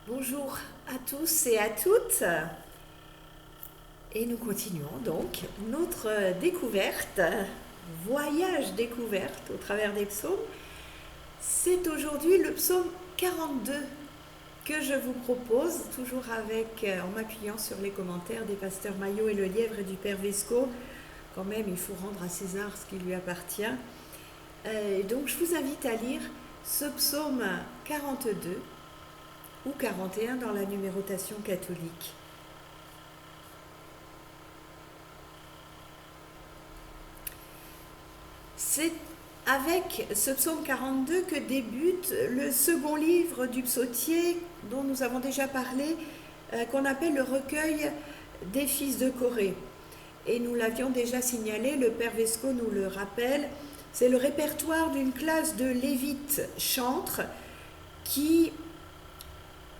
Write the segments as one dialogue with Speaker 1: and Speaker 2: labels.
Speaker 1: Bonjour à tous et à toutes. Et nous continuons donc notre découverte, voyage découverte au travers des psaumes. C'est aujourd'hui le psaume 42 que je vous propose, toujours en m'appuyant sur les commentaires des pasteurs Maillot et Le Lièvre et du Père Vesco. Quand même, il faut rendre à César ce qui lui appartient. Donc je vous invite à lire ce psaume 42 ou 41 dans la numérotation catholique. C'est avec ce psaume 42 que débute le second livre du psautier dont nous avons déjà parlé, qu'on appelle le recueil des fils de Corée. Et nous l'avions déjà signalé, le Père Vesco nous le rappelle, c'est le répertoire d'une classe de lévites chantres qui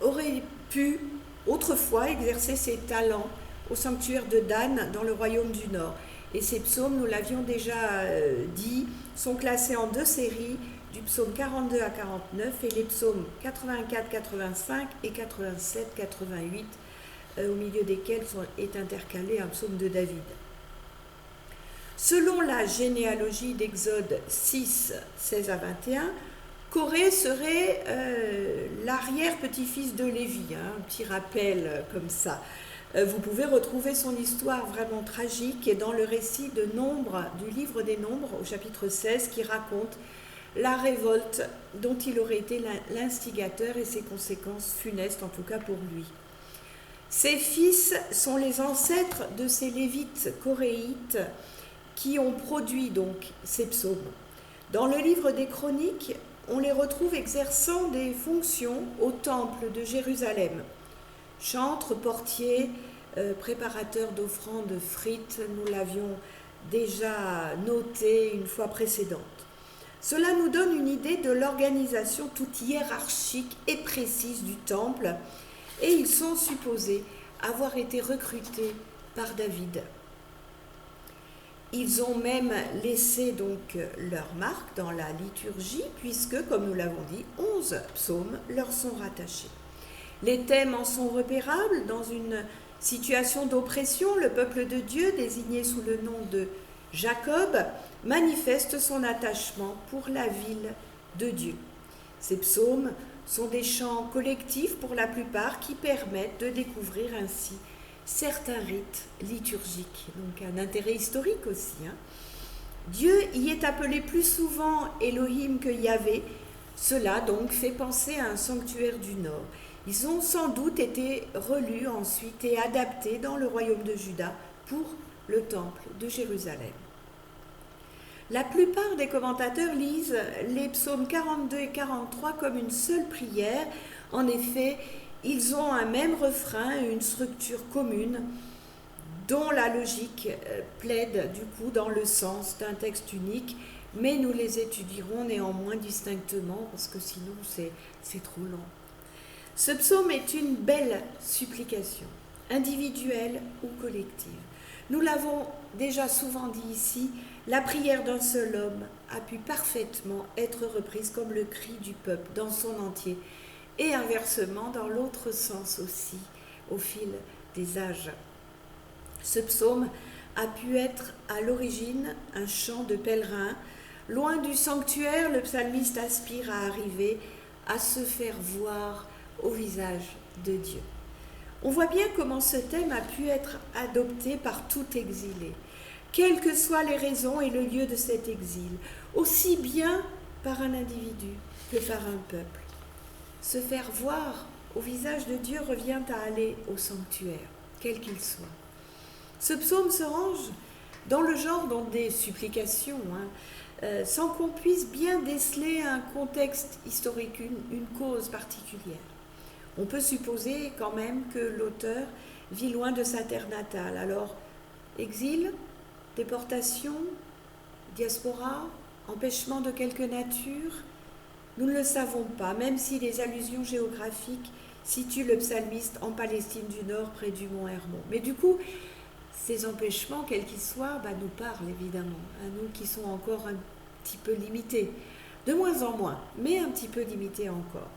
Speaker 1: aurait pu autrefois exercer ses talents au sanctuaire de Dan dans le royaume du Nord. Et ces psaumes, nous l'avions déjà dit, sont classés en deux séries, du psaume 42 à 49 et les psaumes 84, 85 et 87, 88, au milieu desquels est intercalé un psaume de David. Selon la généalogie d'Exode 6, 16 à 21, Corée serait l'arrière-petit-fils de Lévi, un petit rappel comme ça. Vous pouvez retrouver son histoire vraiment tragique dans le récit de Nombre, du livre des Nombres, au chapitre 16, qui raconte la révolte dont il aurait été l'instigateur et ses conséquences funestes, en tout cas pour lui. Ses fils sont les ancêtres de ces Lévites coréites qui ont produit donc ces psaumes. Dans le livre des Chroniques, on les retrouve exerçant des fonctions au temple de Jérusalem. Chantres, portiers, préparateurs d'offrandes frites, nous l'avions déjà noté une fois précédente. Cela nous donne une idée de l'organisation toute hiérarchique et précise du temple, et ils sont supposés avoir été recrutés par David. Ils ont même laissé donc leur marque dans la liturgie, puisque, comme nous l'avons dit, 11 psaumes leur sont rattachés. Les thèmes en sont repérables. Dans une situation d'oppression, le peuple de Dieu, désigné sous le nom de Jacob, manifeste son attachement pour la ville de Dieu. Ces psaumes sont des chants collectifs pour la plupart qui permettent de découvrir ainsi certains rites liturgiques, donc un intérêt historique aussi. Dieu y est appelé plus souvent Elohim que Yahvé. Cela donc fait penser à un sanctuaire du Nord. Ils ont sans doute été relus ensuite et adaptés dans le royaume de Juda pour le temple de Jérusalem. La plupart des commentateurs lisent les psaumes 42 et 43 comme une seule prière. En effet, ils ont un même refrain et une structure commune dont la logique plaide du coup dans le sens d'un texte unique, mais nous les étudierons néanmoins distinctement parce que sinon c'est trop long. Ce psaume est une belle supplication, individuelle ou collective. Nous l'avons déjà souvent dit ici, la prière d'un seul homme a pu parfaitement être reprise comme le cri du peuple dans son entier, et inversement dans l'autre sens aussi, au fil des âges. Ce psaume a pu être à l'origine un chant de pèlerin. Loin du sanctuaire, le psalmiste aspire à arriver à se faire voir au visage de Dieu. On voit bien comment ce thème a pu être adopté par tout exilé, quelles que soient les raisons et le lieu de cet exil, aussi bien par un individu que par un peuple. Se faire voir au visage de Dieu revient à aller au sanctuaire, quel qu'il soit. Ce psaume se range dans le genre des supplications, sans qu'on puisse bien déceler un contexte historique, une cause particulière. On peut supposer quand même que l'auteur vit loin de sa terre natale. Alors, exil, déportation, diaspora, empêchement de quelque nature, nous ne le savons pas, même si les allusions géographiques situent le psalmiste en Palestine du Nord, près du mont Hermon. Mais du coup, ces empêchements, quels qu'ils soient, nous parlent évidemment, à nous qui sommes encore un petit peu limités, de moins en moins, mais un petit peu limités encore.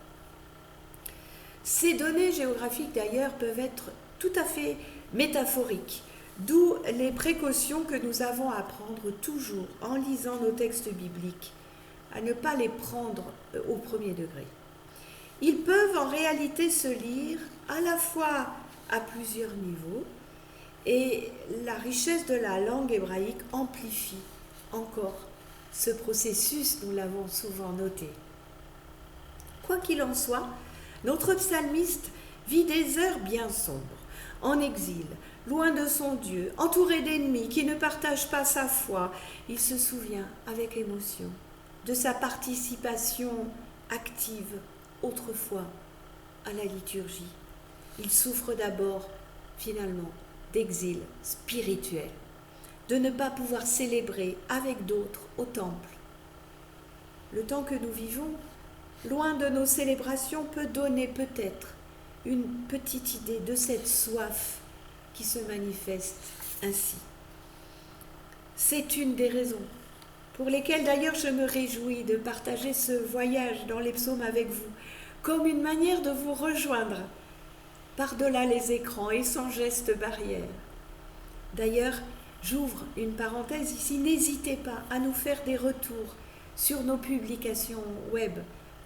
Speaker 1: Ces données géographiques d'ailleurs peuvent être tout à fait métaphoriques, d'où les précautions que nous avons à prendre toujours en lisant nos textes bibliques, à ne pas les prendre au premier degré. Ils peuvent en réalité se lire à la fois à plusieurs niveaux, et la richesse de la langue hébraïque amplifie encore ce processus, nous l'avons souvent noté. Quoi qu'il en soit, notre psalmiste vit des heures bien sombres, en exil, loin de son Dieu, entouré d'ennemis qui ne partagent pas sa foi. Il se souvient avec émotion de sa participation active autrefois à la liturgie. Il souffre d'abord, finalement, d'exil spirituel, de ne pas pouvoir célébrer avec d'autres au temple. Le temps que nous vivons, loin de nos célébrations, peut donner peut-être une petite idée de cette soif qui se manifeste ainsi. C'est une des raisons pour lesquelles d'ailleurs je me réjouis de partager ce voyage dans les psaumes avec vous, comme une manière de vous rejoindre par-delà les écrans et sans geste barrière. D'ailleurs, j'ouvre une parenthèse ici, n'hésitez pas à nous faire des retours sur nos publications web,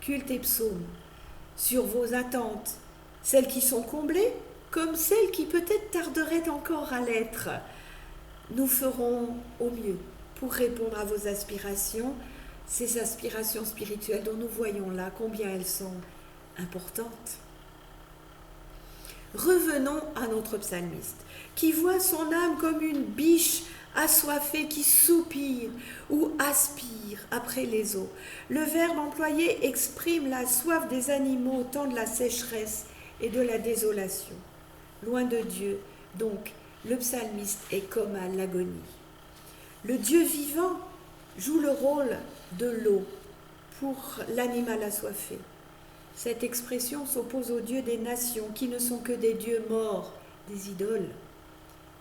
Speaker 1: Culte et Psaumes, sur vos attentes, celles qui sont comblées, comme celles qui peut-être tarderaient encore à l'être. Nous ferons au mieux pour répondre à vos aspirations, ces aspirations spirituelles dont nous voyons là combien elles sont importantes. Revenons à notre psalmiste, qui voit son âme comme une biche assoiffée qui soupire ou aspire après les eaux. Le verbe employé exprime la soif des animaux au temps de la sécheresse et de la désolation. Loin de Dieu, donc, le psalmiste est comme à l'agonie. Le Dieu vivant joue le rôle de l'eau pour l'animal assoiffé. Cette expression s'oppose aux dieux des nations qui ne sont que des dieux morts, des idoles.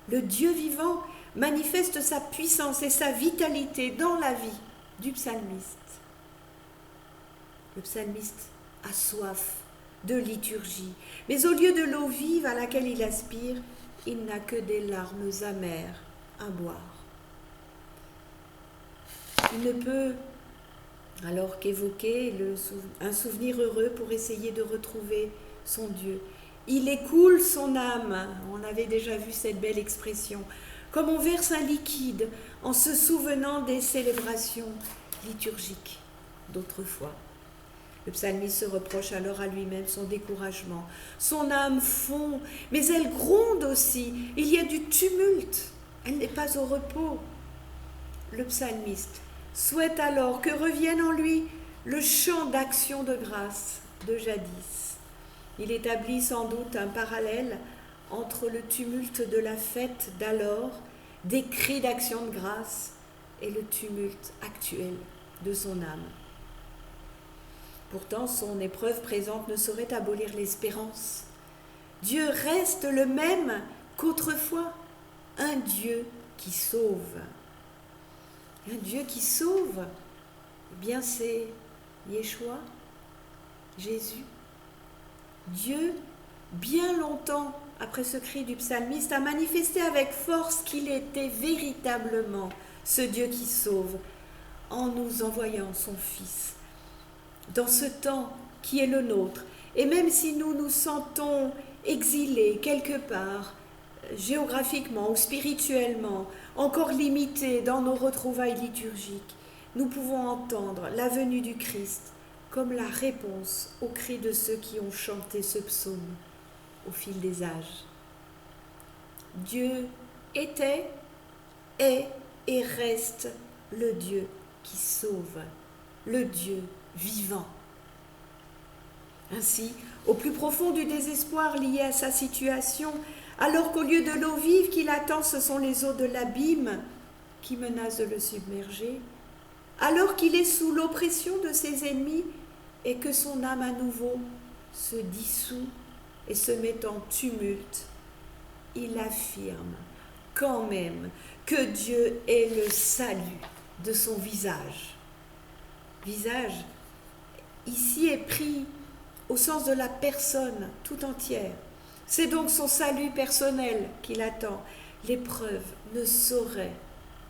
Speaker 1: Le Dieu vivant manifeste sa puissance et sa vitalité dans la vie du psalmiste. Le psalmiste a soif de liturgie, mais au lieu de l'eau vive à laquelle il aspire, il n'a que des larmes amères à boire. Il ne peut alors qu'évoquer un souvenir heureux pour essayer de retrouver son Dieu. Il écoule son âme, on avait déjà vu cette belle expression, comme on verse un liquide en se souvenant des célébrations liturgiques d'autrefois. Le psalmiste se reproche alors à lui-même son découragement. Son âme fond, mais elle gronde aussi. Il y a du tumulte, elle n'est pas au repos. Le psalmiste souhaite alors que revienne en lui le chant d'action de grâce de jadis. Il établit sans doute un parallèle entre le tumulte de la fête d'alors, des cris d'action de grâce, et le tumulte actuel de son âme. Pourtant, son épreuve présente ne saurait abolir l'espérance. Dieu reste le même qu'autrefois, un Dieu qui sauve. Un Dieu qui sauve, eh bien c'est Yeshua, Jésus. Dieu, bien longtemps après ce cri du psalmiste, a manifesté avec force qu'il était véritablement ce Dieu qui sauve, en nous envoyant son Fils. Dans ce temps qui est le nôtre, et même si nous nous sentons exilés quelque part, géographiquement ou spirituellement, encore limités dans nos retrouvailles liturgiques, nous pouvons entendre la venue du Christ comme la réponse aux cris de ceux qui ont chanté ce psaume au fil des âges. Dieu était, est et reste le Dieu qui sauve, le Dieu vivant. Ainsi, au plus profond du désespoir lié à sa situation, alors qu'au lieu de l'eau vive qu'il attend, ce sont les eaux de l'abîme qui menacent de le submerger, alors qu'il est sous l'oppression de ses ennemis et que son âme à nouveau se dissout et se met en tumulte, il affirme quand même que Dieu est le salut de son visage. Visage, ici, est pris au sens de la personne tout entière. C'est donc son salut personnel qui l'attend. L'épreuve ne saurait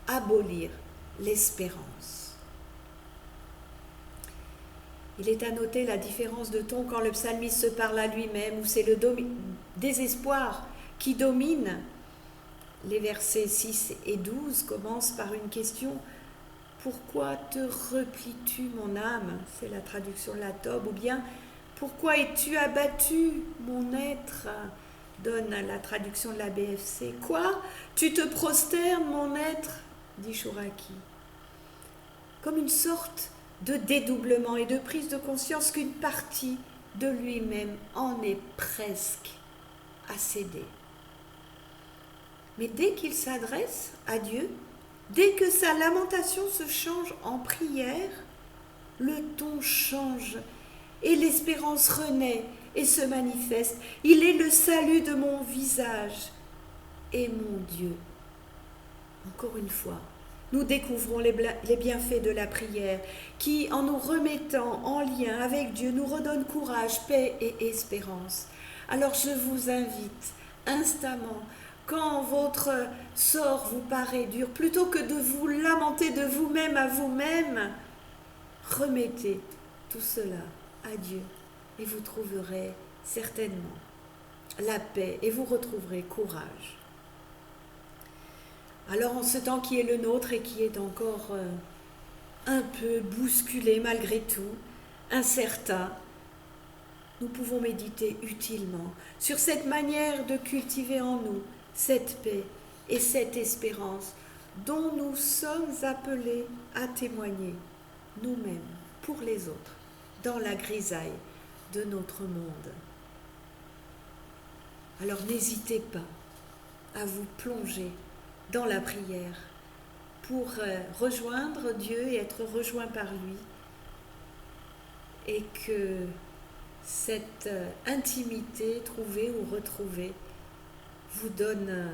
Speaker 1: abolir l'espérance. Il est à noter la différence de ton quand le psalmiste se parle à lui-même, où c'est le désespoir qui domine. Les versets 6 et 12 commencent par une question. Pourquoi te replies-tu, mon âme? C'est la traduction de la Tobe. Ou bien, pourquoi es-tu abattu, mon être? Donne la traduction de la BFC. Quoi? Tu te prosternes, mon être? Dit Chouraki. Comme une sorte de dédoublement et de prise de conscience qu'une partie de lui-même en est presque à céder. Mais dès qu'il s'adresse à Dieu, dès que sa lamentation se change en prière, le ton change et l'espérance renaît et se manifeste. Il est le salut de mon visage et mon Dieu. Encore une fois, nous découvrons les bienfaits de la prière qui, en nous remettant en lien avec Dieu, nous redonne courage, paix et espérance. Alors je vous invite instamment, quand votre sort vous paraît dur, plutôt que de vous lamenter de vous-même à vous-même, remettez tout cela à Dieu et vous trouverez certainement la paix et vous retrouverez courage. Alors en ce temps qui est le nôtre et qui est encore un peu bousculé malgré tout, incertain, nous pouvons méditer utilement sur cette manière de cultiver en nous cette paix et cette espérance dont nous sommes appelés à témoigner nous-mêmes pour les autres dans la grisaille de notre monde. Alors n'hésitez pas à vous plonger dans la prière pour rejoindre Dieu et être rejoint par lui, et que cette intimité trouvée ou retrouvée vous donne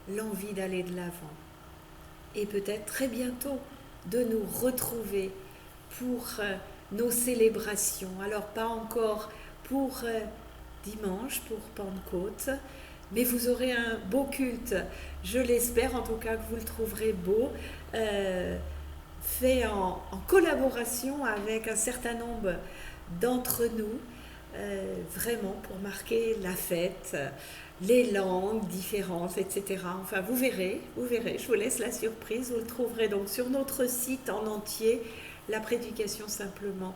Speaker 1: l'envie d'aller de l'avant et peut-être très bientôt de nous retrouver pour nos célébrations. Alors pas encore pour dimanche, pour Pentecôte, mais vous aurez un beau culte, je l'espère en tout cas que vous le trouverez beau, fait en collaboration avec un certain nombre d'entre nous, vraiment pour marquer la fête, les langues différentes, etc. Enfin, vous verrez, je vous laisse la surprise, vous le trouverez donc sur notre site en entier, la prédication simplement,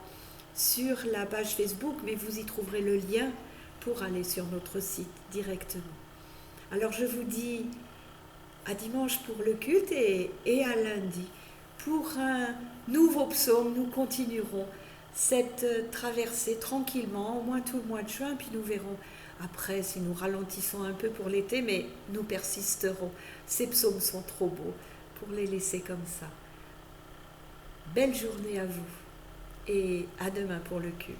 Speaker 1: sur la page Facebook, mais vous y trouverez le lien pour aller sur notre site directement. Alors je vous dis à dimanche pour le culte et à lundi pour un nouveau psaume. Nous continuerons cette traversée tranquillement, au moins tout le mois de juin, puis nous verrons après si nous ralentissons un peu pour l'été, mais nous persisterons. Ces psaumes sont trop beaux pour les laisser comme ça. Belle journée à vous et à demain pour le culte.